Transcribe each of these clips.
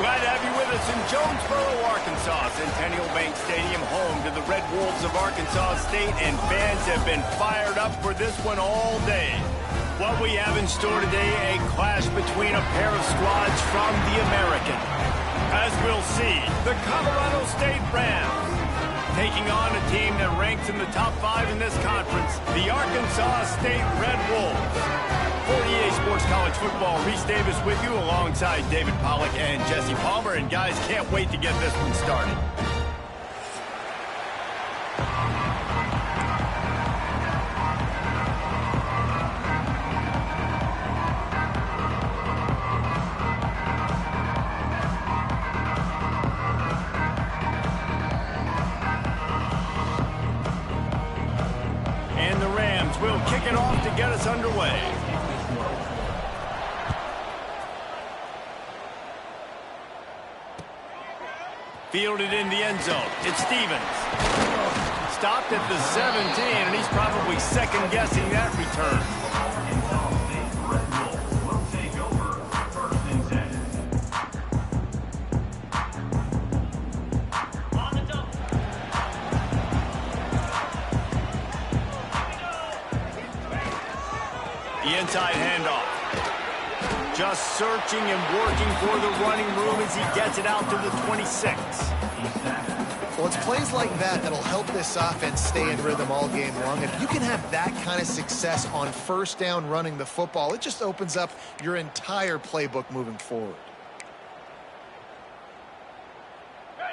Glad to have you with us in Jonesboro, Arkansas. Centennial Bank Stadium, home to the Red Wolves of Arkansas State, and fans have been fired up for this one all day. What we have in store today, a clash between a pair of squads from the American. As we'll see, the Colorado State Rams taking on a team that ranks in the top 5 in this conference, the Arkansas State Red Wolves. For EA Sports College Football, Reese Davis with you alongside David Pollack and Jesse Palmer. And guys, can't wait to get this one started. And the Rams will kick it off to get us underway. Fielded in the end zone. It's Stevens. Stopped at the 17, and he's probably second-guessing that return. The inside handoff. Just searching and working for the running room as he gets it out to the 26. Well, it's plays like that that'll help this offense stay in rhythm all game long. If you can have that kind of success on first down running the football, it just opens up your entire playbook moving forward.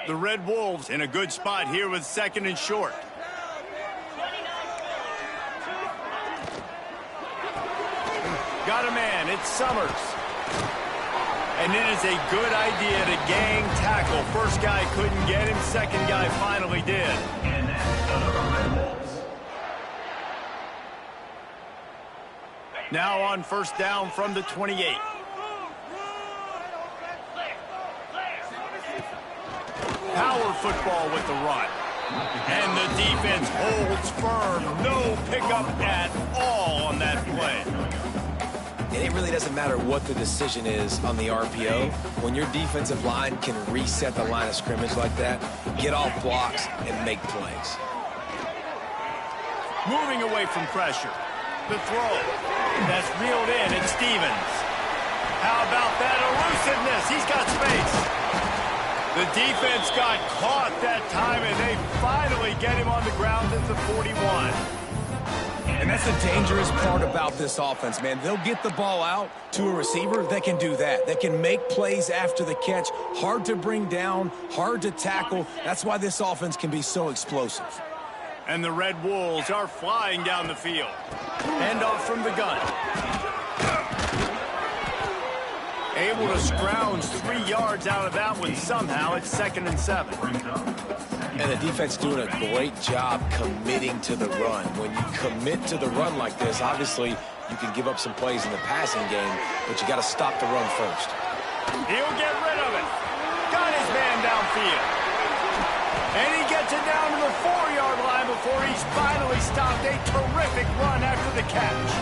The Red Wolves in a good spot here with second and short. Got a man, it's Summers. And it is a good idea to gang tackle. First guy couldn't get him, second guy finally did. And that's the Red Wolves. Now on first down from the 28. Power football with the run. And the defense holds firm. No pickup at all on that play. And it really doesn't matter what the decision is on the RPO. When your defensive line can reset the line of scrimmage like that, get off blocks and make plays. Moving away from pressure. The throw. That's reeled in. It's Stevens. How about that elusiveness? He's got space. The defense got caught that time, and they finally get him on the ground at the 41. And that's the dangerous part about this offense, man. They'll get the ball out to a receiver that can do that. That can make plays after the catch. Hard to bring down, hard to tackle. That's why this offense can be so explosive. And the Red Wolves are flying down the field. Hand off from the gun. Able to scrounge 3 yards out of that one somehow. It's 2nd and 7. And the defense doing a great job committing to the run. When you commit to the run like this, obviously you can give up some plays in the passing game, but you got to stop the run first. He'll get rid of it. Got his man downfield. And he gets it down to the 4-yard line before he's finally stopped. A terrific run after the catch.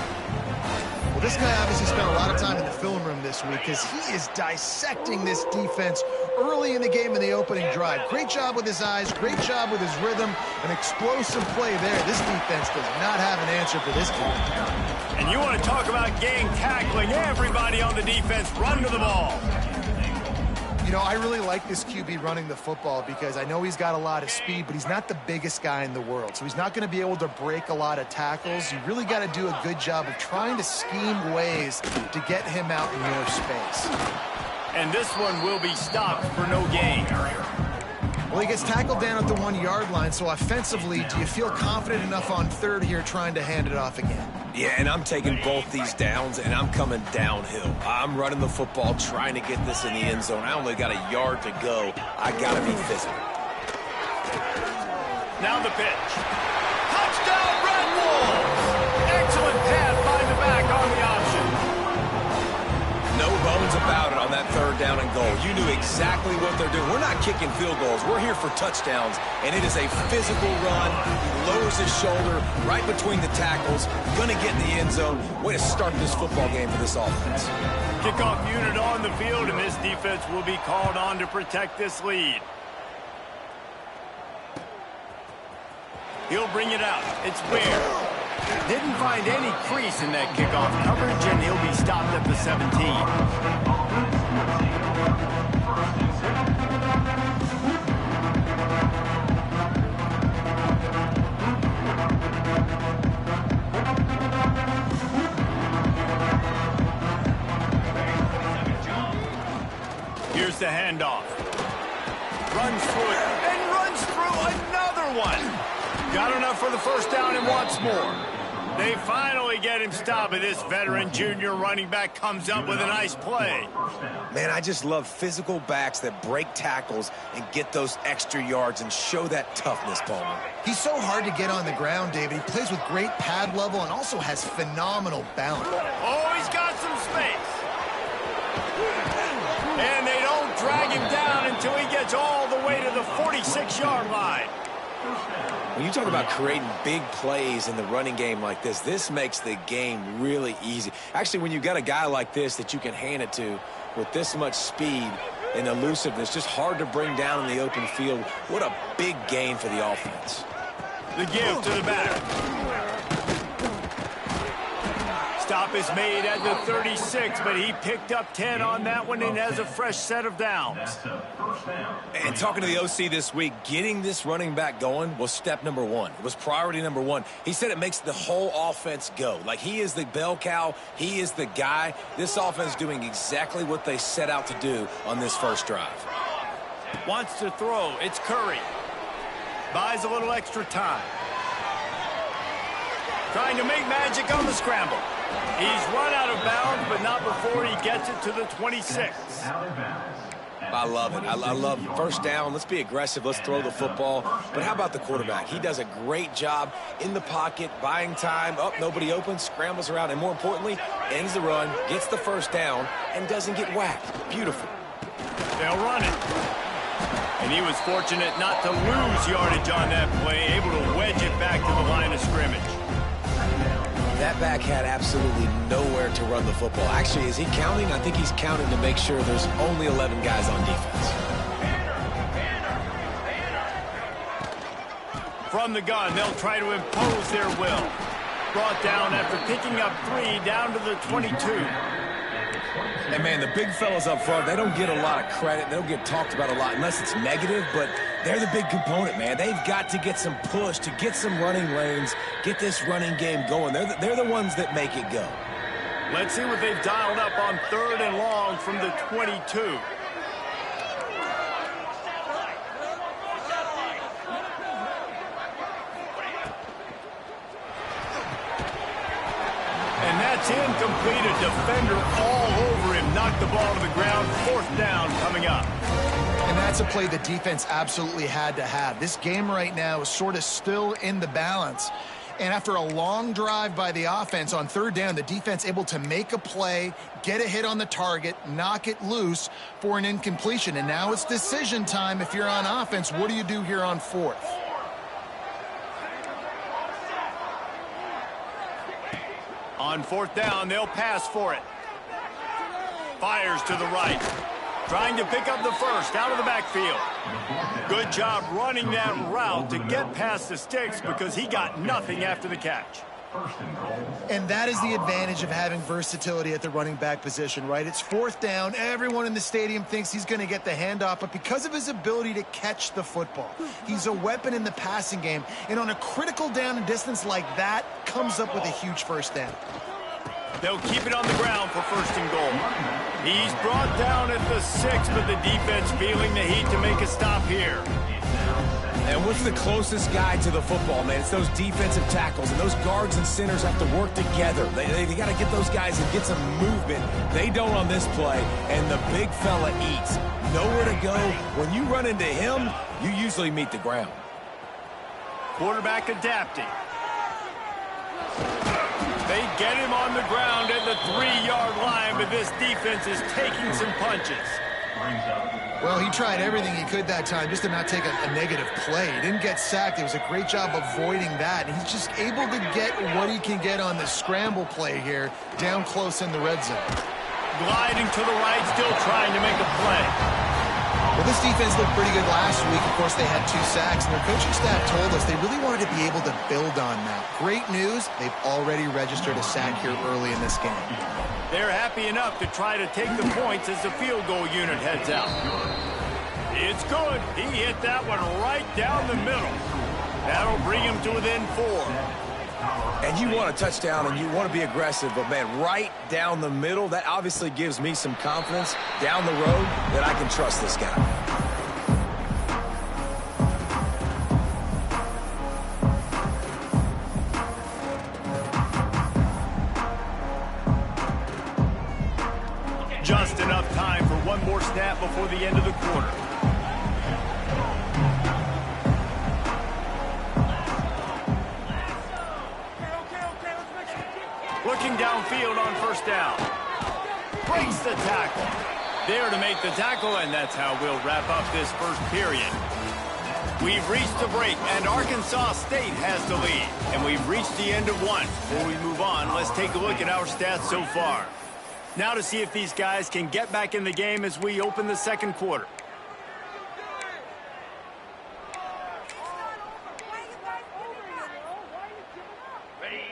Well, this guy obviously spent a lot of time in the film room this week because he is dissecting this defense early in the game in the opening drive. Great job with his eyes, great job with his rhythm, an explosive play there. This defense does not have an answer for this team. And you want to talk about gang tackling, everybody on the defense run to the ball. You know, I really like this QB running the football because I know he's got a lot of speed, but he's not the biggest guy in the world. So he's not going to be able to break a lot of tackles. You really got to do a good job of trying to scheme ways to get him out in your space. And this one will be stopped for no gain. Well, he gets tackled down at the 1-yard line, so offensively, do you feel confident enough on third here trying to hand it off again? Yeah, and I'm taking both these downs, and I'm coming downhill. I'm running the football, trying to get this in the end zone. I only got a yard to go. I got to be physical. Now the pitch. Touchdown, Red Wolves! Excellent pass by the back on the option. Nobody bones about it on that third down and goal. You knew exactly what they're doing. We're not kicking field goals. We're here for touchdowns, and it is a physical run. He lowers his shoulder right between the tackles, going to get in the end zone. Way to start this football game for this offense. Kickoff unit on the field, and this defense will be called on to protect this lead. He'll bring it out. It's Ware. Didn't find any crease in that kickoff coverage, and he'll be stopped at the 17. Here's the handoff. Runs through it, and runs through another one. Got enough for the first down and wants more. They finally get him stopped, and this veteran junior running back comes up with a nice play. Man, I just love physical backs that break tackles and get those extra yards and show that toughness, Palmer. He's so hard to get on the ground, David. He plays with great pad level and also has phenomenal balance. Oh, he's got some space. And they don't drag him down until he gets all the way to the 46-yard line. When you talk about creating big plays in the running game like this makes the game really easy. Actually, when you got a guy like this that you can hand it to with this much speed and elusiveness, just hard to bring down in the open field, what a big gain for the offense. The give to the back. Stop is made at the 36, but he picked up 10 on that one and has a fresh set of downs. And talking to the OC this week, getting this running back going was step number one. It was priority number one. He said it makes the whole offense go. Like, he is the bell cow. He is the guy. This offense doing exactly what they set out to do on this first drive. Wants to throw. It's Curry. Buys a little extra time. Trying to make magic on the scramble. He's run out of bounds, but not before he gets it to the 26. I love it. I love first down. Let's be aggressive. Let's throw the football. But how about the quarterback? He does a great job in the pocket, buying time. Oh, nobody open, scrambles around, and more importantly, ends the run, gets the first down, and doesn't get whacked. Beautiful. They'll run it. And he was fortunate not to lose yardage on that play, able to wedge it back to the line of scrimmage. That back had absolutely nowhere to run the football. Actually, is he counting? I think he's counting to make sure there's only 11 guys on defense. From the gun, they'll try to impose their will. Brought down after picking up 3 down to the 22. And, man, the big fellas up front, they don't get a lot of credit. They don't get talked about a lot unless it's negative, but they're the big component, man. They've got to get some push, to get some running lanes, get this running game going. They're the ones that make it go. Let's see what they've dialed up on 3rd and long from the 22. And that's incomplete. A defender all over him. Knocked the ball to the ground. 4th down coming up. And that's a play the defense absolutely had to have. This game right now is sort of still in the balance. And after a long drive by the offense on 3rd down, the defense able to make a play, get a hit on the target, knock it loose for an incompletion. And now it's decision time if you're on offense. What do you do here on 4th? On 4th down, they'll pass for it. Fires to the right. Trying to pick up the first out of the backfield. Good job running that route to get past the sticks because he got nothing after the catch. And that is the advantage of having versatility at the running back position, right? It's 4th down. Everyone in the stadium thinks he's going to get the handoff, but because of his ability to catch the football, he's a weapon in the passing game. And on a critical down and distance like that, comes up with a huge first down. They'll keep it on the ground for 1st and goal. He's brought down at the 6, but the defense feeling the heat to make a stop here. And what's the closest guy to the football, man? It's those defensive tackles, and those guards and centers have to work together. They got to get those guys and get some movement. They don't on this play, and the big fella eats. Nowhere to go. When you run into him, you usually meet the ground. Quarterback adapting. They get him on the ground at the 3-yard line, but this defense is taking some punches. Well, he tried everything he could that time just to not take a negative play. He didn't get sacked. It was a great job avoiding that. And he's just able to get what he can get on the scramble play here down close in the red zone. Gliding to the right, still trying to make a play. Well, this defense looked pretty good last week. Of course, they had 2 sacks, and their coaching staff told us they really wanted to be able to build on that. Great news, they've already registered a sack here early in this game. They're happy enough to try to take the points as the field goal unit heads out. It's good. He hit that one right down the middle. That'll bring him to within 4. And you want a touchdown and you want to be aggressive, but, man, right down the middle, that obviously gives me some confidence down the road that I can trust this guy. Just enough time for one more snap before the end of the quarter. Looking downfield on first down. Breaks the tackle. There to make the tackle, and that's how we'll wrap up this first period. We've reached the break, and Arkansas State has the lead. And we've reached the end of one. Before we move on, let's take a look at our stats so far. Now to see if these guys can get back in the game as we open the second quarter.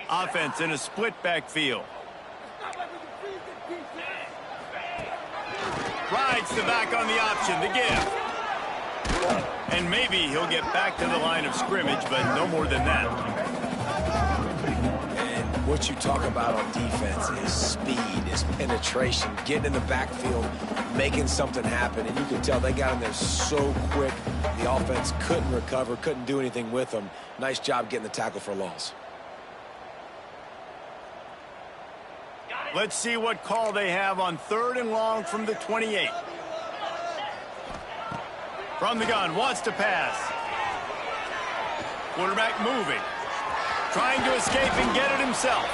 Offense in a split backfield. Rides the back on the option, the give. And maybe he'll get back to the line of scrimmage, but no more than that. And what you talk about on defense is speed, is penetration, getting in the backfield, making something happen. And you can tell they got in there so quick. The offense couldn't recover, couldn't do anything with them. Nice job getting the tackle for loss. Let's see what call they have on 3rd and long from the 28. From the gun, wants to pass. Quarterback moving. Trying to escape and get it himself.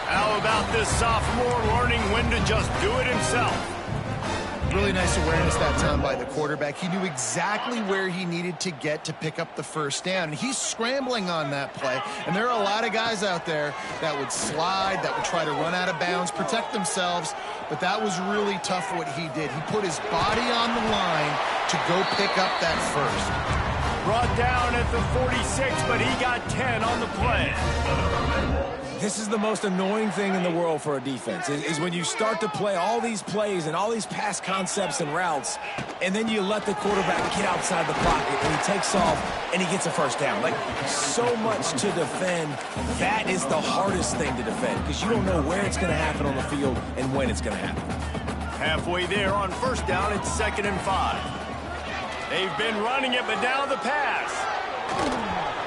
How about this sophomore learning when to just do it himself? Really nice awareness that time by the quarterback. He knew exactly where he needed to get to pick up the first down. And he's scrambling on that play. And there are a lot of guys out there that would slide, that would try to run out of bounds, protect themselves. But that was really tough what he did. He put his body on the line to go pick up that first. Brought down at the 46, but he got 10 on the play. This is the most annoying thing in the world for a defense, is when you start to play all these plays and all these pass concepts and routes, and then you let the quarterback get outside the pocket, and he takes off, and he gets a first down. Like, so much to defend. That is the hardest thing to defend, because you don't know where it's going to happen on the field and when it's going to happen. Halfway there on first down, it's 2nd and 5. They've been running it, but now the pass.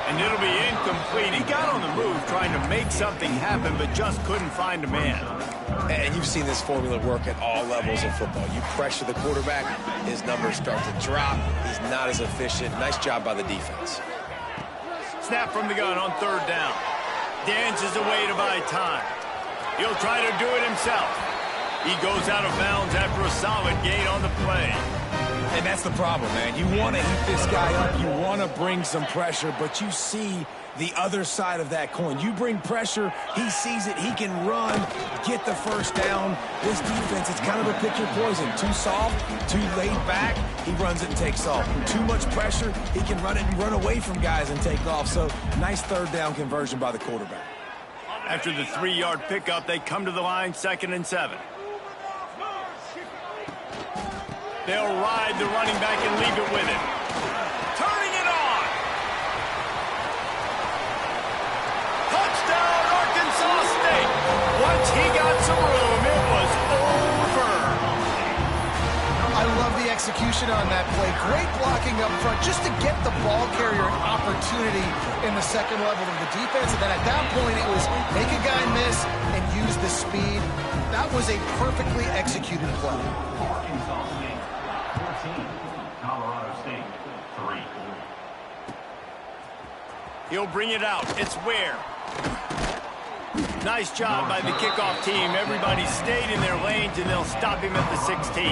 And it'll be incomplete. He got on the move trying to make something happen, but just couldn't find a man. And you've seen this formula work at all levels of football. You pressure the quarterback, his numbers start to drop. He's not as efficient. Nice job by the defense. Snap from the gun on 3rd down. Dances away to buy time. He'll try to do it himself. He goes out of bounds after a solid gain on the play. And that's the problem, man. You want to heat this guy up. You want to bring some pressure, but you see the other side of that coin. You bring pressure, he sees it, he can run, get the first down. This defense, it's kind of a pick your poison. Too soft, too laid back, he runs it and takes off. Too much pressure, he can run it and run away from guys and take off. So, nice 3rd down conversion by the quarterback. After the 3-yard pickup, they come to the line, 2nd and 7. They'll ride the running back and leave it with him. Turning it on. Touchdown, Arkansas State. Once he got some room, it was over. I love the execution on that play. Great blocking up front just to get the ball carrier an opportunity in the second level of the defense. And then at that point, it was make a guy miss and use the speed. That was a perfectly executed play. He'll bring it out. It's Ware. Nice job by the kickoff team. Everybody stayed in their lanes, and they'll stop him at the 16.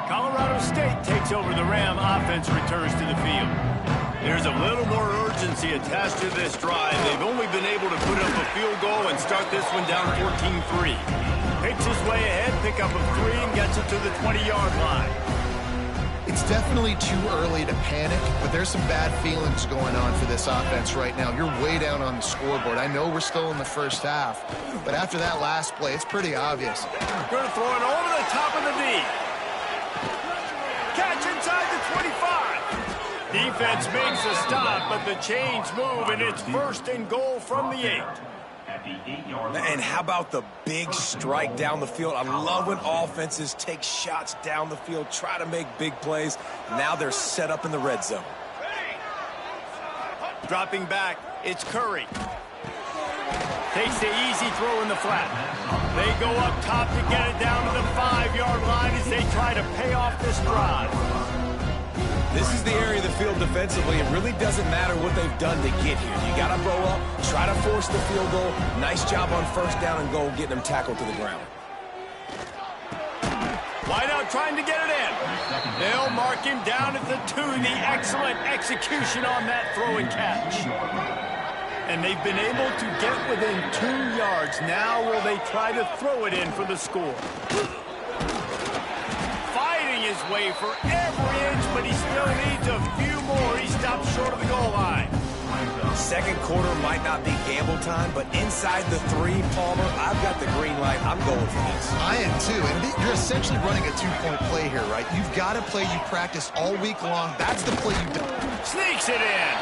Colorado State takes over the Ram. Offense returns to the field. There's a little more urgency attached to this drive. They've only been able to put up a field goal and start this one down 14-3. Picks his way ahead, pick up a 3, and gets it to the 20-yard line. It's definitely too early to panic, but there's some bad feelings going on for this offense right now. You're way down on the scoreboard. I know we're still in the first half, but after that last play, it's pretty obvious. Going to throw it over the top of the D. Catch inside the 25. Defense makes a stop, but the chains move, and it's first and goal from the 8. And how about the big strike down the field? I love when offenses take shots down the field, try to make big plays. Now they're set up in the red zone. Dropping back, it's Curry. Takes the easy throw in the flat. They go up top to get it down to the 5-yard line as they try to pay off this drive. This is the area of the field defensively. It really doesn't matter what they've done to get here. You got to blow up, try to force the field goal. Nice job on first down and goal, getting them tackled to the ground. Wide out trying to get it in. They'll mark him down at the 2. The excellent execution on that throw and catch. And they've been able to get within 2 yards. Now will they try to throw it in for the score? Fighting his way for every inch, but he still needs a few more. He stops short of the goal line. Second quarter might not be gamble time, but inside the 3, Palmer, I've got the green light. I'm going for this. I am too, and you're essentially running a 2-point play here, right? You've got a play you practice all week long. That's the play you do. Sneaks it in.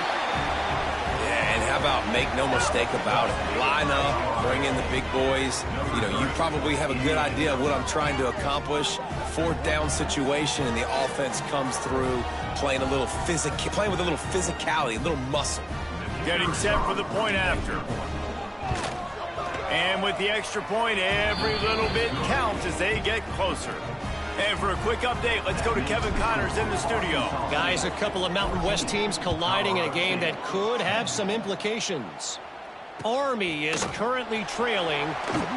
And how about make no mistake about it? Line up, bring in the big boys. You know, you probably have a good idea of what I'm trying to accomplish. 4th down situation, and the offense comes through playing with a little physicality, a little muscle. Getting set for the point after. And with the extra point, every little bit counts as they get closer. And for a quick update, let's go to Kevin Connors in the studio. Guys, a couple of Mountain West teams colliding in a game that could have some implications. Army is currently trailing,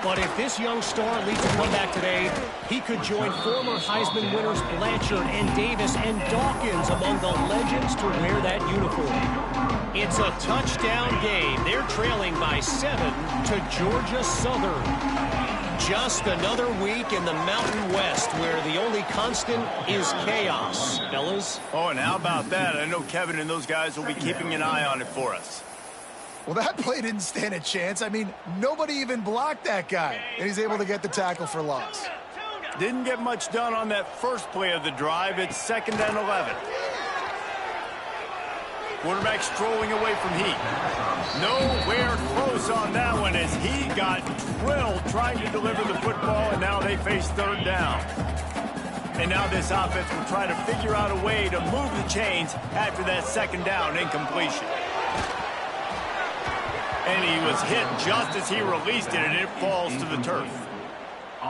but if this young star leads a comeback today, he could join former Heisman winners Blanchard and Davis and Dawkins among the legends to wear that uniform. It's a touchdown game. They're trailing by 7 to Georgia Southern. Just another week in the Mountain West where the only constant is chaos, fellas. Oh, and how about that? I know Kevin and those guys will be keeping an eye on it for us. Well, that play didn't stand a chance. I mean, nobody even blocked that guy, and he's able to get the tackle for loss. Didn't get much done on that first play of the drive. It's 2nd and 11. Quarterback strolling away from Heat. Nowhere close on that one as he got drilled trying to deliver the football, and now they face 3rd down. And now this offense will try to figure out a way to move the chains after that 2nd down incompletion. And he was hit just as he released it, and it falls to the turf.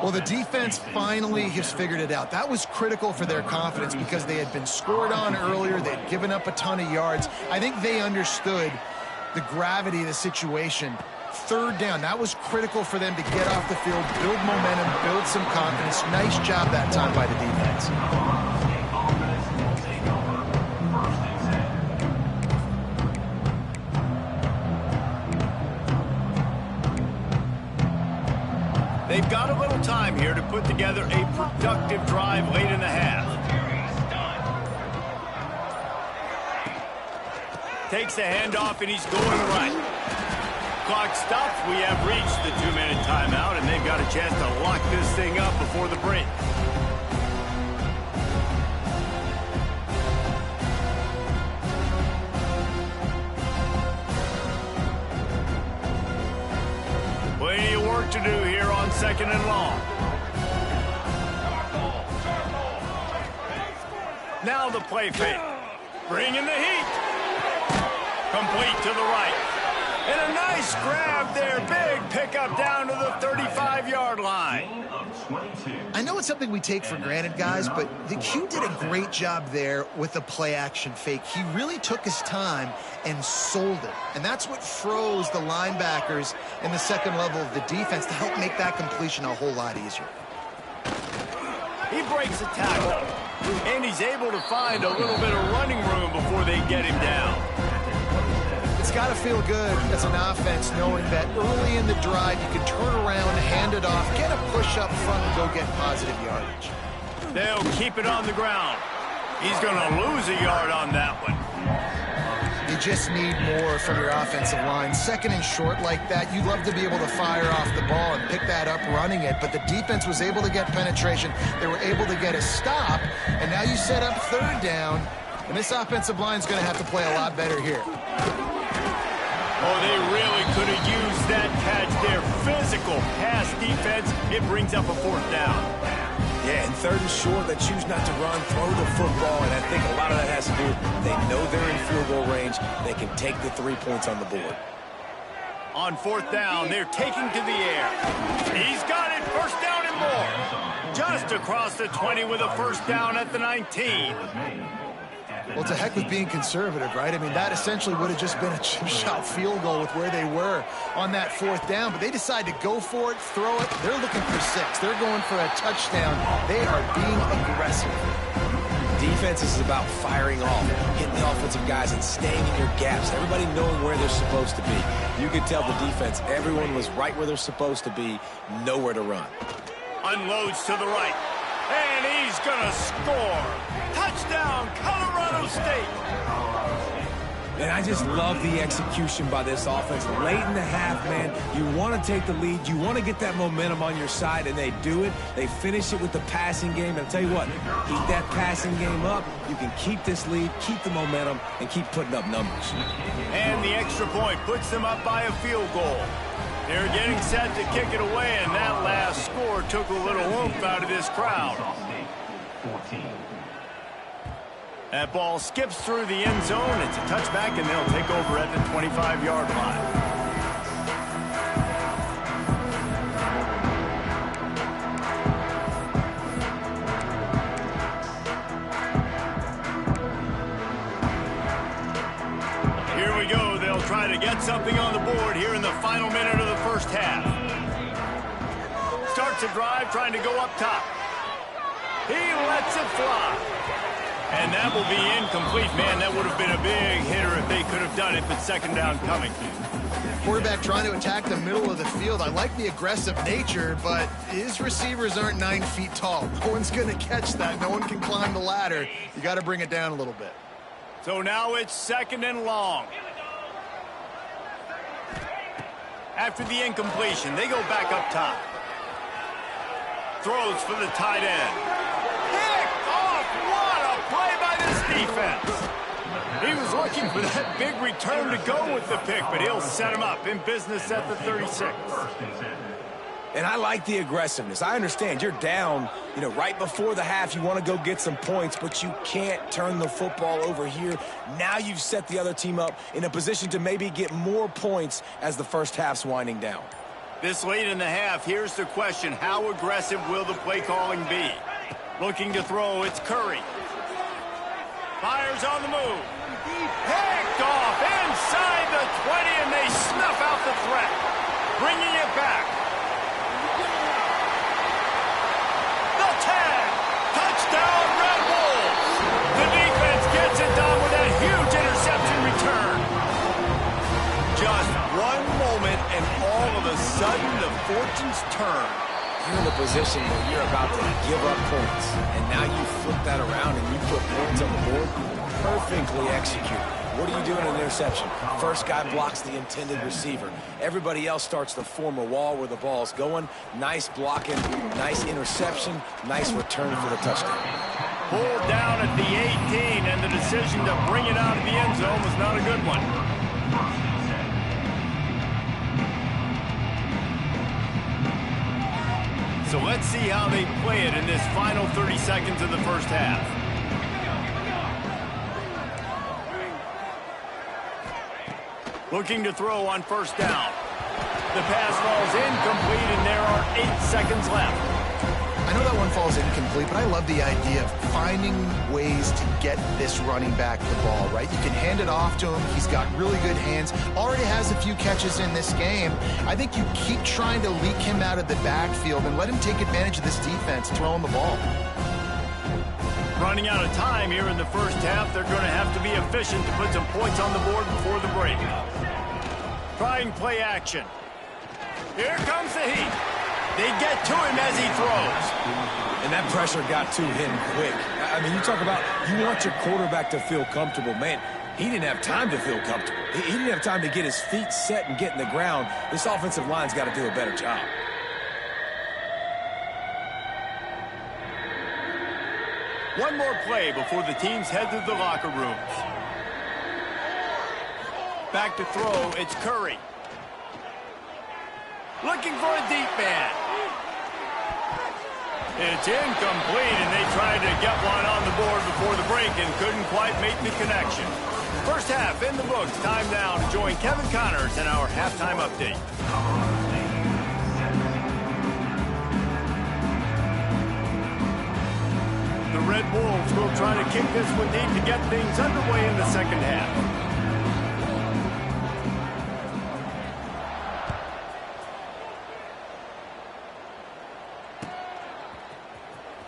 Well, the defense finally has figured it out. That was critical for their confidence because they had been scored on earlier. They'd given up a ton of yards. I think they understood the gravity of the situation. 3rd down, that was critical for them to get off the field, build momentum, build some confidence. Nice job that time by the defense. They've got a little time here to put together a productive drive late in the half. Takes the handoff, and he's going right. Clock stops. We have reached the 2-minute timeout, and they've got a chance to lock this thing up before the break. Plenty of work to do here on 2nd and long. Now the play fake. Bring in the heat. Complete to the right. And a nice grab there. Big pickup down to the 35-yard line. I know it's something we take for granted, guys, but the Q did a great job there with the play-action fake. He really took his time and sold it. And that's what froze the linebackers in the second level of the defense to help make that completion a whole lot easier. He breaks a tackle, and he's able to find a little bit of running room before they get him down. It's got to feel good as an offense knowing that early in the drive you can turn around, hand it off, get a push up front, and go get positive yardage. They'll keep it on the ground. He's going to lose a yard on that one. You just need more from your offensive line. Second and short like that, you'd love to be able to fire off the ball and pick that up running it, but the defense was able to get penetration. They were able to get a stop, and now you set up third down, and this offensive line is going to have to play a lot better here. Oh, they really could have used that catch there. Physical pass defense. It brings up a fourth down. Yeah, and third and short, they choose not to run, throw the football, and I think a lot of that has to do with they know they're in field goal range. They can take the 3 points on the board. On fourth down, they're taking to the air. He's got it. First down and more. Just across the 20 with a first down at the 19. Well, to heck with being conservative, right? I mean, that essentially would have just been a chip shot field goal with where they were on that fourth down. But they decide to go for it, throw it. They're looking for 6. They're going for a touchdown. They are being aggressive. Defense is about firing off, hitting the offensive guys and staying in your gaps. Everybody knowing where they're supposed to be. You could tell the defense, everyone was right where they're supposed to be, nowhere to run. Unloads to the right. And he's going to score. Touchdown, Colorado State. And I just love the execution by this offense. Late in the half, man, you want to take the lead. You want to get that momentum on your side, and they do it. They finish it with the passing game. And I'll tell you what, keep that passing game up. You can keep this lead, keep the momentum, and keep putting up numbers. And the extra point puts them up by a field goal. They're getting set to kick it away, and that last score took a little oomph out of this crowd. That ball skips through the end zone. It's a touchback, and they'll take over at the 25-yard line. Here we go. They'll try to get something on the board here in the final minute of the first half. Starts a drive trying to go up top. He lets it fly. And that will be incomplete. Man, that would have been a big hitter if they could have done it, but second down coming. Quarterback trying to attack the middle of the field. I like the aggressive nature, but his receivers aren't 9 feet tall. No one's going to catch that. No one can climb the ladder. You got to bring it down a little bit. So now it's second and long. After the incompletion, they go back up top. Throws for the tight end. Picked off. What a play by this defense. He was looking for that big return to go with the pick, but he'll set him up in business at the 36. And I like the aggressiveness. I understand you're down, right before the half. You want to go get some points, but you can't turn the football over here. Now you've set the other team up in a position to maybe get more points as the first half's winding down. This late in the half, here's the question. How aggressive will the play calling be? Looking to throw, it's Curry. Fires on the move. Picked off inside the 20, and they snuff out the threat. Bringing it back. The tag. Touchdown, Red Wolves. The defense gets it done with that huge interception return. Just one moment, and all of a sudden, the fortunes turn. You're in the position where you're about to give up points, and now you flip that around and you put points on the board. Perfectly executed. What are you doing in an interception? First guy blocks the intended receiver. Everybody else starts to form a wall where the ball's going. Nice blocking, nice interception, nice return for the touchdown. Pulled down at the 18, and the decision to bring it out of the end zone was not a good one. So let's see how they play it in this final 30 seconds of the first half. Looking to throw on first down. The pass falls incomplete, and there are 8 seconds left. I know that one falls incomplete, but I love the idea of finding ways to get this running back the ball, right? You can hand it off to him. He's got really good hands. Already has a few catches in this game. I think you keep trying to leak him out of the backfield and let him take advantage of this defense throwing the ball. Running out of time here in the first half. They're going to have to be efficient to put some points on the board before the break. Trying play action. Here comes the heat. They get to him as he throws. And that pressure got to him quick. I mean, you talk about you want your quarterback to feel comfortable. Man, he didn't have time to feel comfortable. He didn't have time to get his feet set and get in the ground. This offensive line's got to do a better job. One more play before the teams head to the locker rooms. Back to throw, it's Curry. Looking for a deep man. It's incomplete, and they tried to get one on the board before the break and couldn't quite make the connection. First half in the books. Time now to join Kevin Connors in our halftime update. The Red Wolves will try to kick this one deep to get things underway in the second half.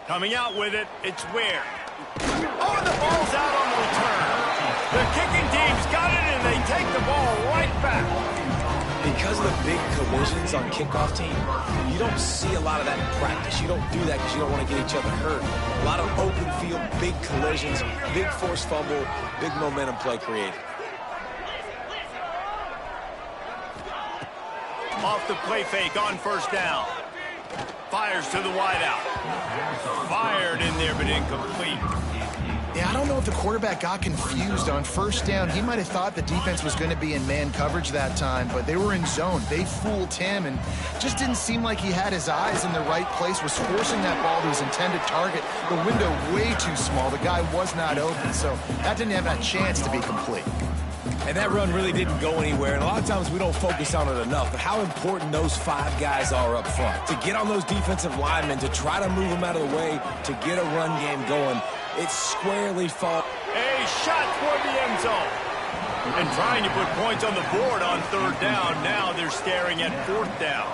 Coming out with it, it's Ware. Oh, and the ball's out on the return. The kicking team's got it, and they take the ball right back. Because of the big collisions on kickoff team, you don't see a lot of that in practice. You don't do that because you don't want to get each other hurt. A lot of open field, big collisions, big forced fumble, big momentum play created. Off the play fake on first down. Fires to the wideout. Fired in there, but incomplete. Yeah, I don't know if the quarterback got confused on first down. He might have thought the defense was going to be in man coverage that time, but they were in zone. They fooled him and just didn't seem like he had his eyes in the right place, was forcing that ball to his intended target. The window way too small. The guy was not open, so that didn't have that chance to be complete. And that run really didn't go anywhere, and a lot of times we don't focus on it enough, but how important those five guys are up front. To get on those defensive linemen, to try to move them out of the way, to get a run game going, it squarely falls. A shot toward the end zone. And trying to put points on the board on third down. Now they're staring at fourth down.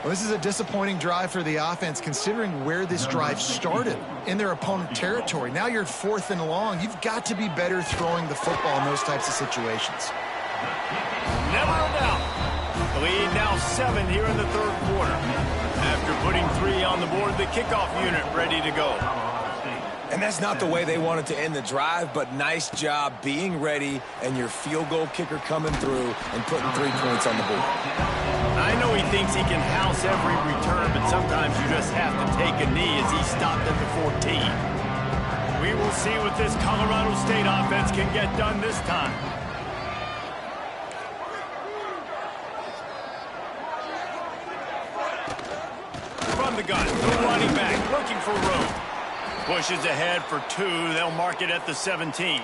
Well, this is a disappointing drive for the offense, considering where this drive started in their opponent territory. Now you're at 4th and long. You've got to be better throwing the football in those types of situations. Never a doubt. The lead now 7 here in the third quarter. After putting 3 on the board, the kickoff unit ready to go. And that's not the way they wanted to end the drive, but nice job being ready and your field goal kicker coming through and putting 3 points on the board. I know he thinks he can house every return, but sometimes you just have to take a knee as he stopped at the 14. We will see what this Colorado State offense can get done this time. From the gun, the running back looking for room. Pushes ahead for 2. They'll mark it at the 17.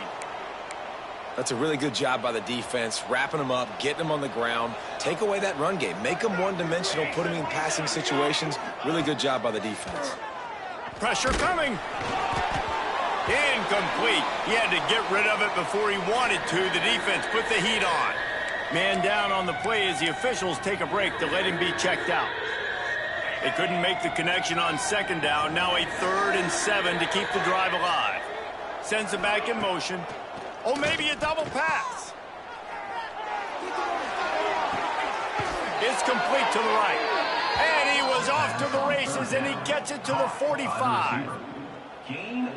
That's a really good job by the defense, wrapping them up, getting them on the ground, take away that run game, make them one-dimensional, put them in passing situations. Really good job by the defense. Pressure coming. Incomplete. He had to get rid of it before he wanted to. The defense put the heat on. Man down on the play as the officials take a break to let him be checked out. They couldn't make the connection on second down. Now a 3rd and 7 to keep the drive alive. Sends him back in motion. Oh, maybe a double pass. It's complete to the right. And he was off to the races, and he gets it to the 45.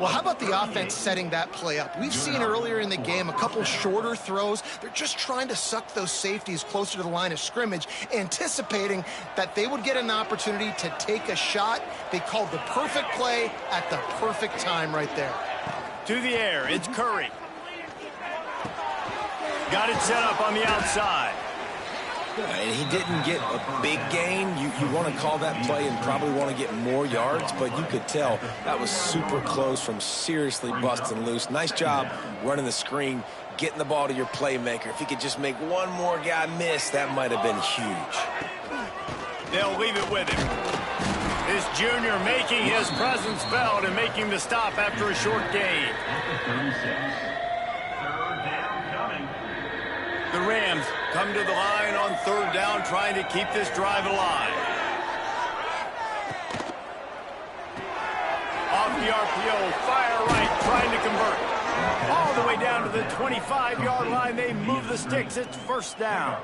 Well, how about the offense setting that play up? We've seen earlier in the game a couple shorter throws. They're just trying to suck those safeties closer to the line of scrimmage, anticipating that they would get an opportunity to take a shot. They called the perfect play at the perfect time right there. To the air, it's Curry. Got it set up on the outside. And he didn't get a big gain. You want to call that play and probably want to get more yards, but you could tell that was super close from seriously busting loose. Nice job running the screen, getting the ball to your playmaker. If he could just make one more guy miss, that might have been huge. They'll leave it with him. This junior making his presence felt and making the stop after a short gain. The Rams come to the line on third down, trying to keep this drive alive. Off the RPO, fire right, trying to convert. All the way down to the 25-yard line. They move the sticks. It's first down.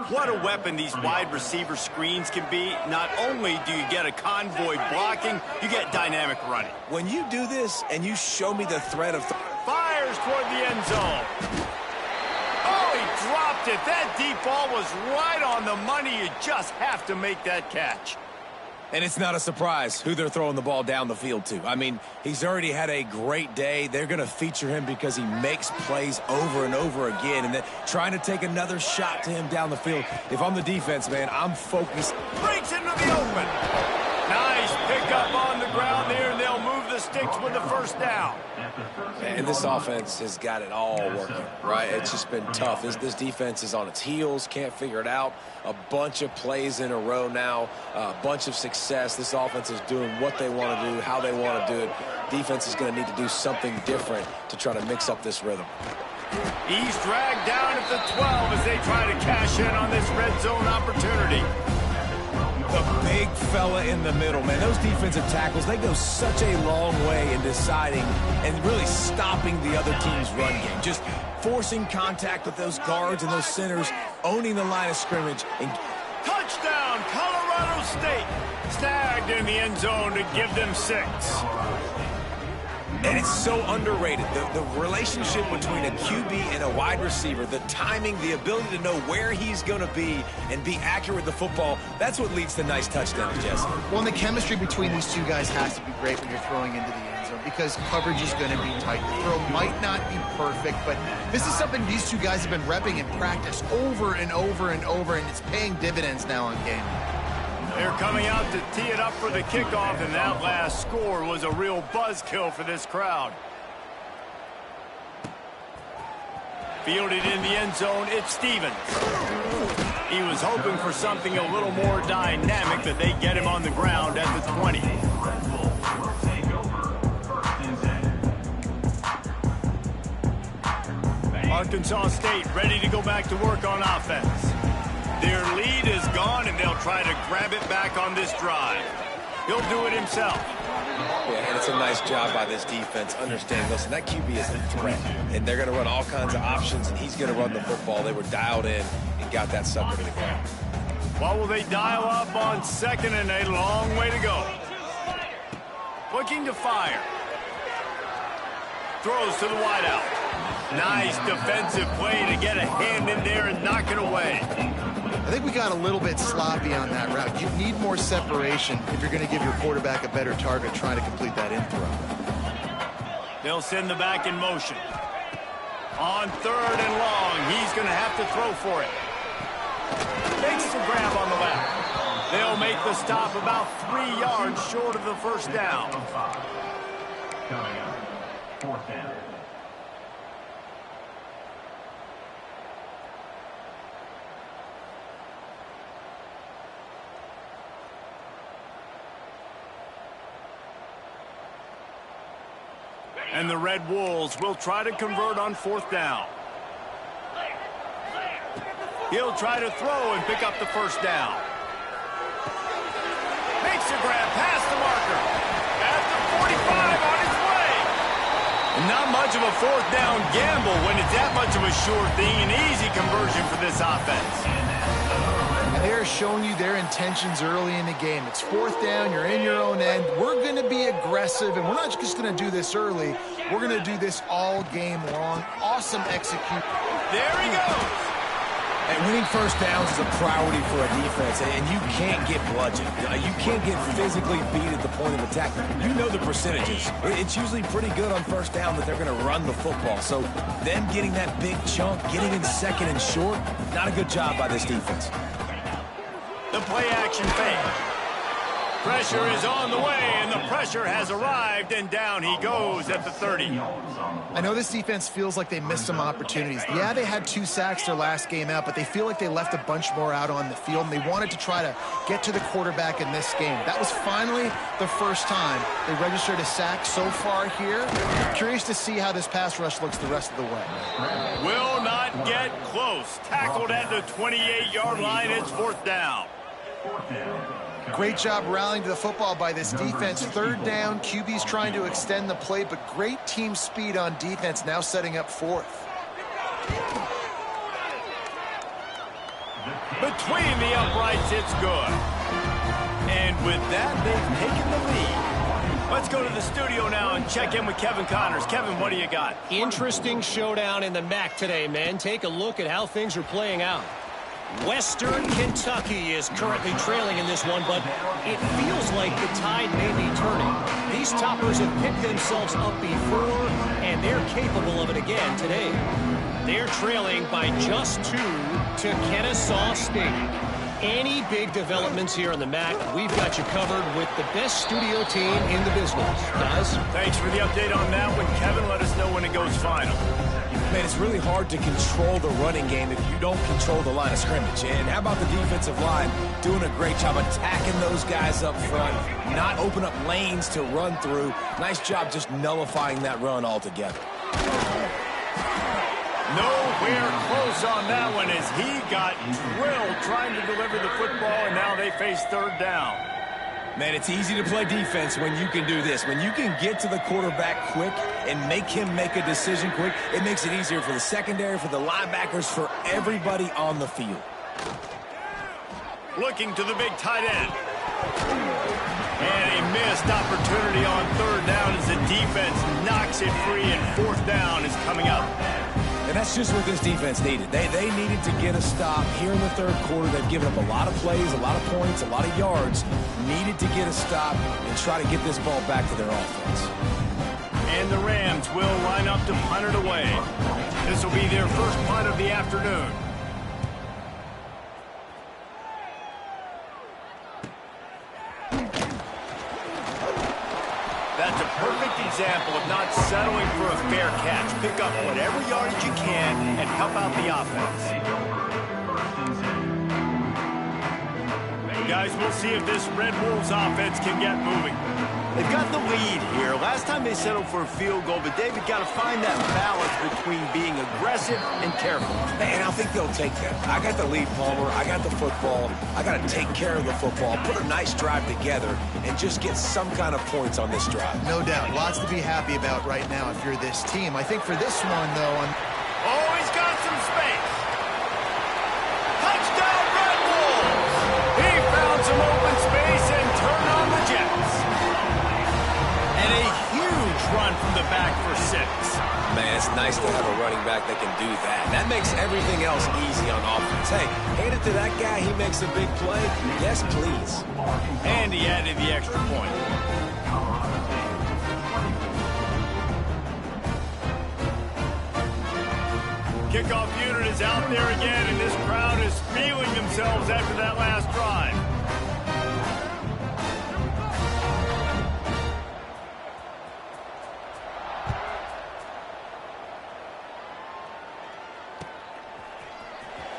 What a weapon these wide receiver screens can be. Not only do you get a convoy blocking, you get dynamic running. When you do this and you show me the threat of... Fires toward the end zone. Oh, he dropped it. That deep ball was right on the money. You just have to make that catch. And it's not a surprise who they're throwing the ball down the field to. I mean, he's already had a great day. They're going to feature him because he makes plays over and over again. And then trying to take another shot to him down the field. If I'm the defense, man, I'm focused. Breaks into the open. Nice pickup on the ground there, and they'll move the sticks with the first down. And this offense has got it all working, right? It's just been tough. This defense is on its heels, can't figure it out. A bunch of plays in a row now, a bunch of success. This offense is doing what they want to do, how they want to do it. Defense is going to need to do something different to try to mix up this rhythm. He's dragged down at the 12 as they try to cash in on this red zone opportunity. The big fella in the middle, man. Those defensive tackles, they go such a long way in deciding and really stopping the other team's run game. Just forcing contact with those guards and those centers, owning the line of scrimmage. And touchdown, Colorado State. Snagged in the end zone to give them 6. And it's so underrated. The relationship between a QB and a wide receiver, the timing, the ability to know where he's going to be and be accurate with the football, that's what leads to nice touchdowns, Jesse. Well, and the chemistry between these two guys has to be great when you're throwing into the end zone because coverage is going to be tight. The throw might not be perfect, but this is something these two guys have been repping in practice over and over and over, and it's paying dividends now on game. They're coming out to tee it up for the kickoff, and that last score was a real buzzkill for this crowd. Fielded in the end zone, it's Stevens. He was hoping for something a little more dynamic, but they get him on the ground at the 20. Arkansas State ready to go back to work on offense. Their lead is gone, and they'll try to grab it back on this drive. He'll do it himself. Yeah, and it's a nice job by this defense. Understand, listen, that QB is a threat, and they're going to run all kinds of options, and he's going to run the football. They were dialed in and got that sucker to the ground. What will they dial up on second and a long way to go? Looking to fire. Throws to the wideout. Nice defensive play to get a hand in there and knock it away. I think we got a little bit sloppy on that route. You need more separation if you're going to give your quarterback a better target trying to complete that in throw. They'll send the back in motion. On third and long, he's going to have to throw for it. Makes the grab on the left. They'll make the stop about 3 yards short of the first down. Coming up, fourth down. And the Red Wolves will try to convert on fourth down. He'll try to throw and pick up the first down. Makes a grab past the marker. At the 45 on his way. And not much of a fourth down gamble when it's that much of a sure thing. An easy conversion for this offense. They're showing you their intentions early in the game. It's fourth down, you're in your own end. We're going to be aggressive, and we're not just going to do this early. We're going to do this all game long. Awesome execute. There he goes. And winning first downs is a priority for a defense, and you can't get bludgeoned. You can't get physically beat at the point of attack. You know the percentages. It's usually pretty good on first down that they're going to run the football. So them getting that big chunk, getting in second and short, not a good job by this defense. The play-action fake. Pressure is on the way, and the pressure has arrived, and down he goes at the 30. I know this defense feels like they missed some opportunities. Yeah, they had 2 sacks their last game out, but they feel like they left a bunch more out on the field, and they wanted to try to get to the quarterback in this game. That was finally the first time they registered a sack so far here. Curious to see how this pass rush looks the rest of the way. Will not get close. Tackled at the 28-yard line. It's 4th down. Great job rallying to the football by this defense. 3rd down, QB's trying to extend the play, but great team speed on defense, now setting up 4th. Between the uprights, it's good. And with that, they've taken the lead. Let's go to the studio now and check in with Kevin Connors. Kevin, what do you got? Interesting showdown in the MAC today, man. Take a look at how things are playing out. Western Kentucky is currently trailing in this one, but it feels like the tide may be turning. These toppers have picked themselves up before, and they're capable of it again today. They're trailing by just 2 to Kennesaw State. Any big developments here in the MAC, we've got you covered with the best studio team in the business. Guys? Thanks for the update on that one, Kevin. Let us know when it goes final. Man, it's really hard to control the running game if you don't control the line of scrimmage. And how about the defensive line doing a great job attacking those guys up front, not open up lanes to run through. Nice job just nullifying that run altogether. Nowhere close on that one as he got drilled trying to deliver the football, and now they face 3rd down. Man, it's easy to play defense when you can do this. When you can get to the quarterback quick and make him make a decision quick, it makes it easier for the secondary, for the linebackers, for everybody on the field. Looking to the big tight end. And a missed opportunity on 3rd down as the defense knocks it free, and 4th down is coming up. And that's just what this defense needed. They needed to get a stop here in the 3rd quarter. They've given up a lot of plays, a lot of points, a lot of yards. Needed to get a stop and try to get this ball back to their offense. And the Rams will line up to punt it away. This will be their first punt of the afternoon. That's a perfect example of not settling for a fair catch. Pick up whatever yardage you can and help out the offense. Guys, we'll see if this Red Wolves offense can get moving. They've got the lead here. Last time they settled for a field goal, but David got to find that balance between being aggressive and careful. And I think they'll take that. I got the lead, Palmer. I got the football. I got to take care of the football, put a nice drive together, and just get some kind of points on this drive. No doubt. Lots to be happy about right now if you're this team. I think for this one, though, Oh, he's got some space. Touchdown, Red Wolves! He found some open space and turned on the Jets. And a huge run from the back for 6. Man, it's nice to have a running back that can do that. That makes everything else easy on offense. Hey, hand it to that guy. He makes a big play. Yes, please. And he added the extra point. Kickoff unit is out there again, and this crowd is feeling themselves after that last drive.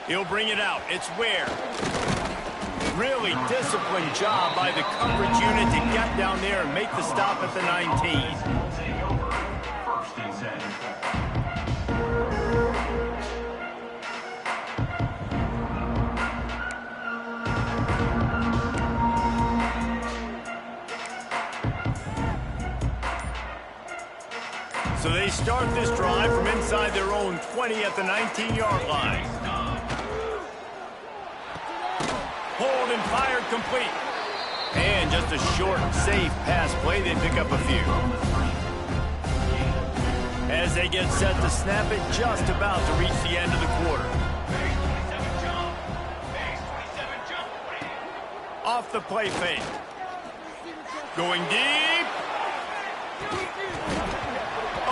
He'll bring it out. It's Ware. Really disciplined job by the coverage unit to get down there and make the stop at the 19. So they start this drive from inside their own 20 at the 19-yard line. Hold and fired complete. And just a short, safe pass play. They pick up a few. As they get set to snap it, just about to reach the end of the quarter. Off the play fake. Going deep.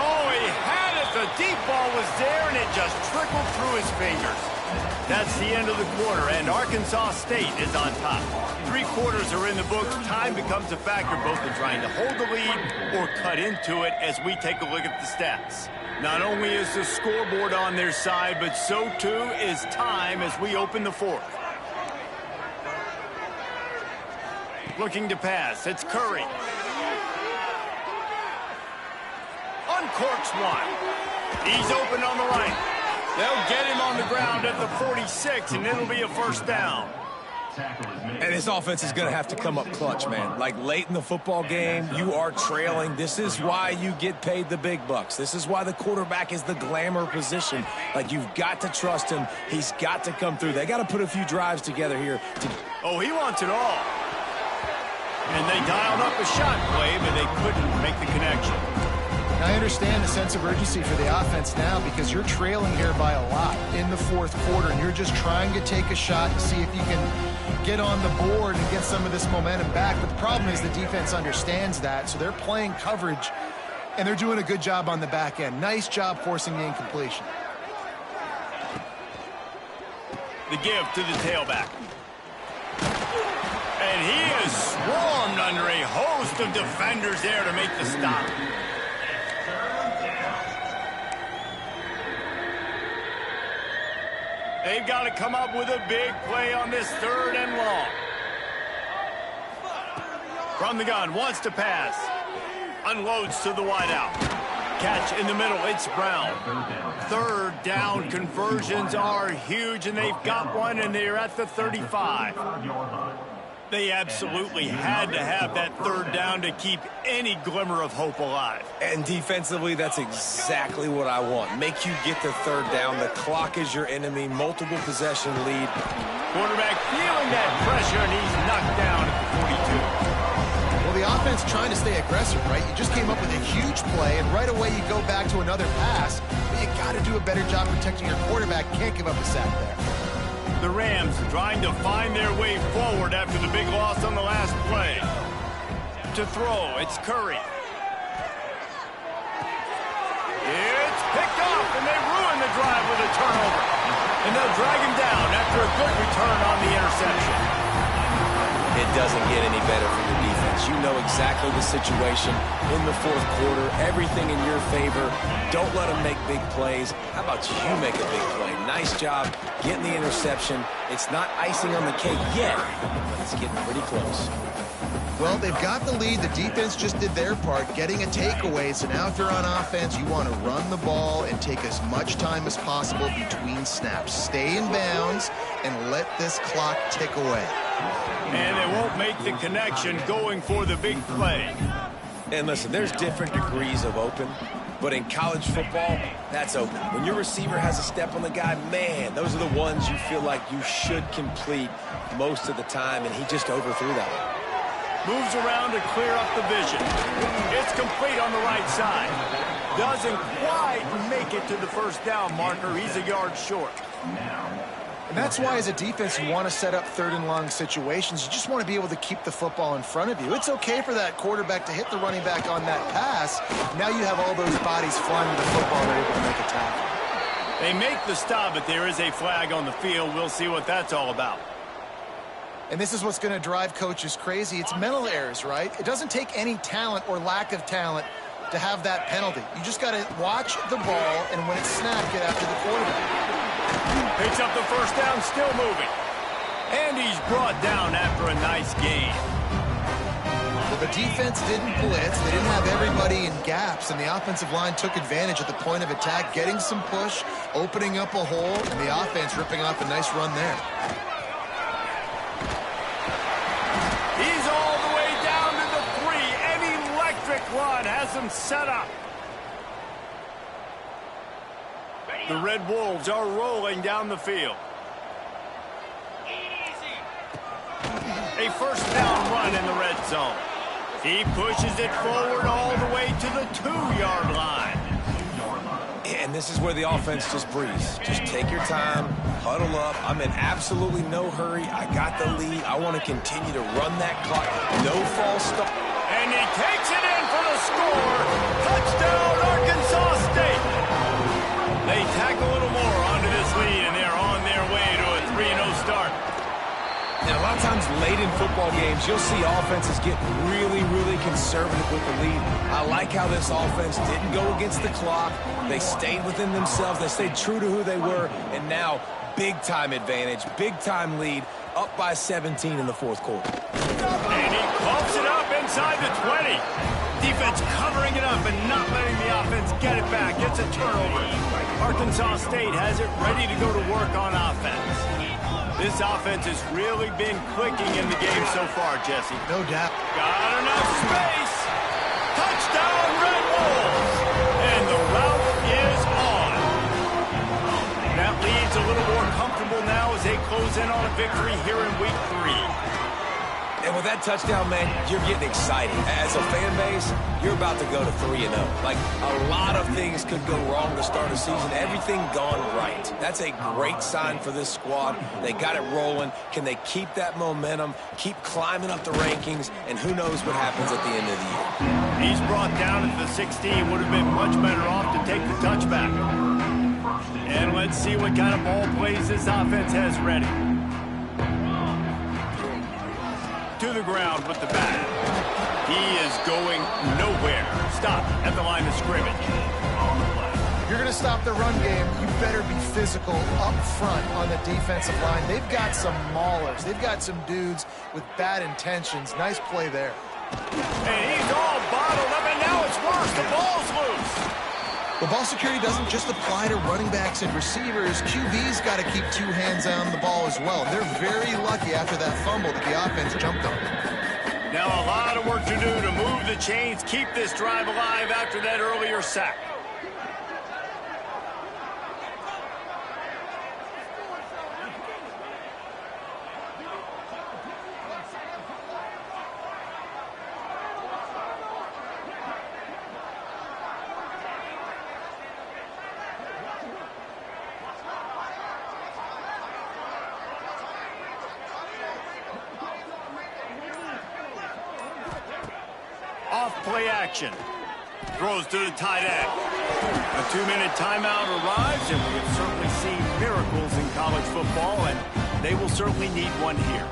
Oh, he had it. The deep ball was there, and it just trickled through his fingers. That's the end of the quarter, and Arkansas State is on top. 3 quarters are in the books. Time becomes a factor both in trying to hold the lead or cut into it as we take a look at the stats. Not only is the scoreboard on their side, but so too is time as we open the fourth. Looking to pass, it's Curry. Uncorks one. He's open on the right. They'll get him on the ground at the 46, and it'll be a first down. And this offense is going to have to come up clutch, man. Like late in the football game, you are trailing. This is why you get paid the big bucks. This is why the quarterback is the glamour position. Like, you've got to trust him. He's got to come through. They got to put a few drives together here. Oh, he wants it all. And they dialed up a shot play, but they couldn't make the connection. I understand the sense of urgency for the offense now because you're trailing here by a lot in the fourth quarter, and you're just trying to take a shot to see if you can get on the board and get some of this momentum back. But the problem is the defense understands that, so they're playing coverage, and they're doing a good job on the back end. Nice job forcing the incompletion. The give to the tailback. And he is swarmed under a host of defenders there to make the stop. They've got to come up with a big play on this 3rd and long. From the gun, wants to pass. Unloads to the wideout. Catch in the middle, it's Brown. 3rd down conversions are huge, and they've got one, and they're at the 35. They absolutely had to have that 3rd down to keep any glimmer of hope alive. And defensively, that's exactly what I want. Make you get the 3rd down. The clock is your enemy. Multiple possession lead. Quarterback feeling that pressure, and he's knocked down at the 42. Well, the offense trying to stay aggressive, right? You just came up with a huge play, and right away you go back to another pass. But you got to do a better job protecting your quarterback. Can't give up a sack there. The Rams trying to find their way forward after the big loss on the last play. To throw, it's Curry. It's picked off, and they ruin the drive with a turnover. And they'll drag him down after a good return on the interception. It doesn't get any better for the defense. You know exactly the situation in the fourth quarter. Everything in your favor. Don't let them make big plays. How about you make a big play? Nice job getting the interception. It's not icing on the cake yet, but it's getting pretty close. Well, they've got the lead. The defense just did their part, getting a takeaway. So now if you're on offense, you want to run the ball and take as much time as possible between snaps. Stay in bounds and let this clock tick away. And they won't make the connection going for the big play. And listen, there's different degrees of open, but in college football, that's open. When your receiver has a step on the guy, man, those are the ones you feel like you should complete most of the time, and he just overthrew that one. Moves around to clear up the vision. It's complete on the right side. Doesn't quite make it to the first down marker. He's a yard short. And that's why as a defense you want to set up 3rd and long situations. You just want to be able to keep the football in front of you. It's okay for that quarterback to hit the running back on that pass. Now you have all those bodies flying to the football and they're able to make a tackle. They make the stop, but there is a flag on the field. We'll see what that's all about. And this is what's going to drive coaches crazy. It's mental errors, right? It doesn't take any talent or lack of talent to have that penalty. You just got to watch the ball, and when it's snapped, get after the quarterback. Picks up the first down, still moving. And he's brought down after a nice gain. Well, the defense didn't blitz. They didn't have everybody in gaps, and the offensive line took advantage at the point of attack, getting some push, opening up a hole, and the offense ripping off a nice run there. He's all the way down to the 3. An electric run has him set up. The Red Wolves are rolling down the field. A first down run in the red zone. He pushes it forward all the way to the 2-yard line. And this is where the offense just breathes. Just take your time, huddle up. I'm in absolutely no hurry. I got the lead. I want to continue to run that clock. No false start. And he takes it in for the score. Touchdown, Arkansas State. They tack a little more onto this lead, and they're on their way to And a lot of times late in football games, you'll see offenses get really, really conservative with the lead. I like how this offense didn't go against the clock. They stayed within themselves. They stayed true to who they were. And now, big-time advantage, big-time lead, up by 17 in the fourth quarter. And he pumps it up inside the 20. Defense covering it up and not letting the offense get it back. It's a turnover. Arkansas State has it ready to go to work on offense. This offense has really been clicking in the game so far, Jesse. No doubt. Got enough space. Touchdown, Red Wolves. And the route is on. That lead's a little more comfortable now as they close in on a victory here in week 3. And with that touchdown, man, you're getting excited. As a fan base, you're about to go to 3-0. Like, a lot of things could go wrong to start a season. Everything gone right. That's a great sign for this squad. They got it rolling. Can they keep that momentum, keep climbing up the rankings, and who knows what happens at the end of the year. He's brought down at the 16. Would have been much better off to take the touchback. And let's see what kind of ball plays this offense has ready. To the ground with the bat. He is going nowhere. Stop at the line of scrimmage. You're going to stop the run game, you better be physical up front on the defensive line. They've got some maulers. They've got some dudes with bad intentions. Nice play there. And he's all bottled up, and now it's worse. The ball's loose. The ball security doesn't just apply to running backs and receivers. QB's got to keep 2 hands on the ball as well. They're very lucky after that fumble that the offense jumped on. Now a lot of work to do to move the chains, keep this drive alive after that earlier sack. Off-play action. Throws to the tight end. A 2-minute timeout arrives, and we have certainly seen miracles in college football, and they will certainly need one here.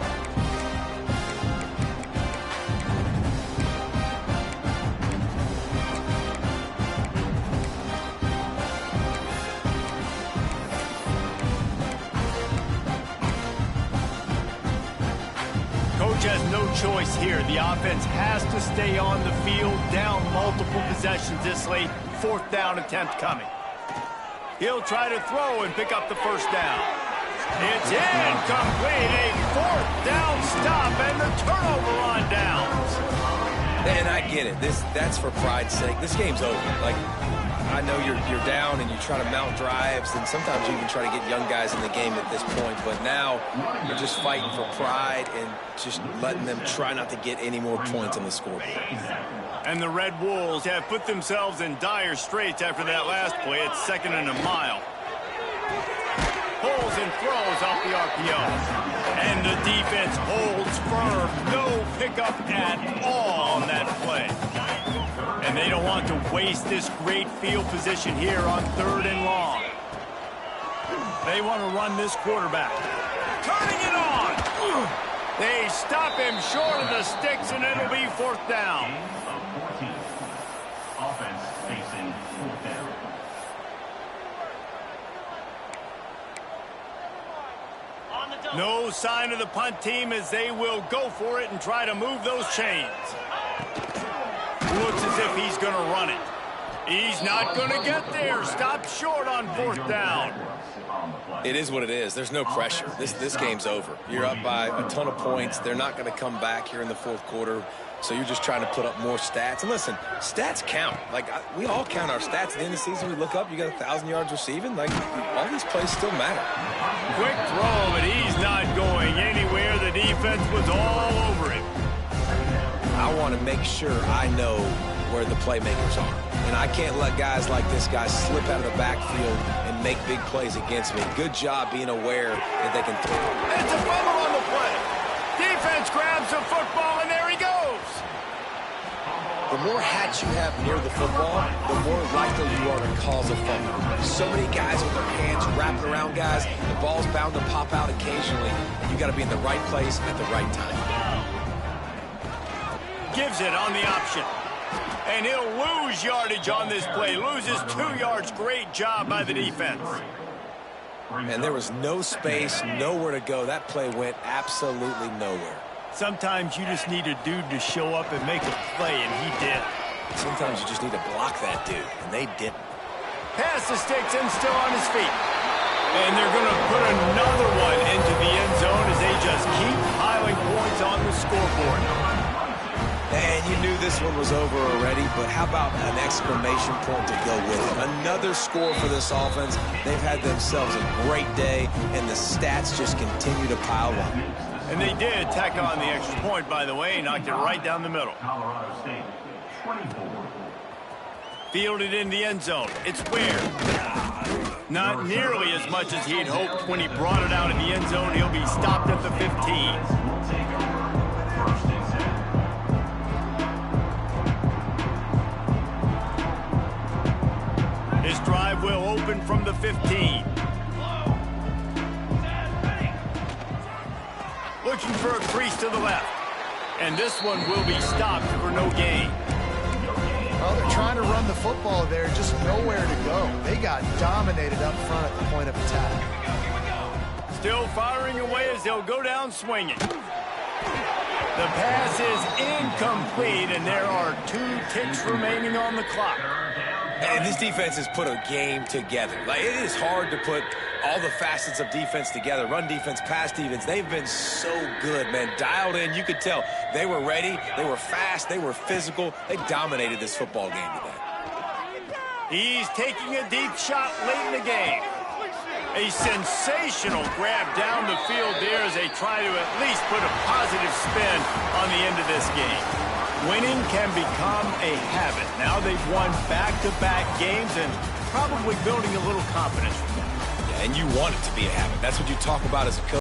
Coach has no choice here. The offense has to stay on the field, down multiple possessions this late. 4th down attempt coming. He'll try to throw and pick up the first down. It's incomplete. A 4th down stop and the turnover on downs. And I get it. That's for pride's sake. This game's over. Like, I know you're down and you try to mount drives, and sometimes you even try to get young guys in the game at this point. But now you're just fighting for pride and just letting them try not to get any more points on the scoreboard. And the Red Wolves have put themselves in dire straits after that last play. It's 2nd and a mile. Pulls and throws off the RPO. And the defense holds firm. No pickup at all on that play. And they don't want to waste this great field position here on 3rd and long. They want to run this quarterback. Turning it on. They stop him short of the sticks, and it'll be 4th down. 14. Offense facing 4th down. No sign of the punt team as they will go for it and try to move those chains. Looks as if he's going to run it. He's not going to get there. Stop short on 4th down. It is what it is. There's no pressure. This game's over. You're up by a ton of points. They're not going to come back here in the 4th quarter. So you're just trying to put up more stats. And listen, stats count. Like, we all count our stats at the end of the season. We look up, you got 1,000 yards receiving. Like, all these plays still matter. Quick throw, but he's not going anywhere. The defense was all over him. I want to make sure I know where the playmakers are. And I can't let guys like this guy slip out of the backfield and make big plays against me. Good job being aware that they can throw. It's a fumble on the play. Defense grabs the football, and there he goes. The the more hats you have near the football, the more likely you are to cause a fumble. So many guys with their hands wrapping around guys, the ball's bound to pop out occasionally, and you got to be in the right place at the right time. Gives it on the option. And he'll lose yardage on this play. Loses 2 yards. Great job by the defense. And there was no space, nowhere to go. That play went absolutely nowhere. Sometimes you just need a dude to show up and make a play, and he did. Sometimes you just need to block that dude, and they didn't. Pass the sticks and still on his feet. And they're going to put another one into the end zone as they just keep piling points on the scoreboard. And you knew this one was over already, but how about an exclamation point to go with it? Another score for this offense. They've had themselves a great day, and the stats just continue to pile up. And they did tack on the extra point, by the way, knocked it right down the middle. Colorado State, 24. Fielded in the end zone. It's where? Not nearly as much as he'd hoped when he brought it out in the end zone. He'll be stopped at the 15. His drive will open from the 15. Looking for a crease to the left. And this one will be stopped for no gain. Well, they're trying to run the football there, just nowhere to go. They got dominated up front at the point of attack. Still firing away as they'll go down swinging. The pass is incomplete, and there are 2 ticks remaining on the clock. And this defense has put a game together. Like, it is hard to put all the facets of defense together. Run defense, pass defense. They've been so good, man. Dialed in. You could tell they were ready. They were fast. They were physical. They dominated this football game today. He's taking a deep shot late in the game. A sensational grab down the field there as they try to at least put a positive spin on the end of this game. Winning can become a habit. Now they've won back-to-back games and probably building a little confidence from that. Yeah, and you want it to be a habit. That's what you talk about as a coach.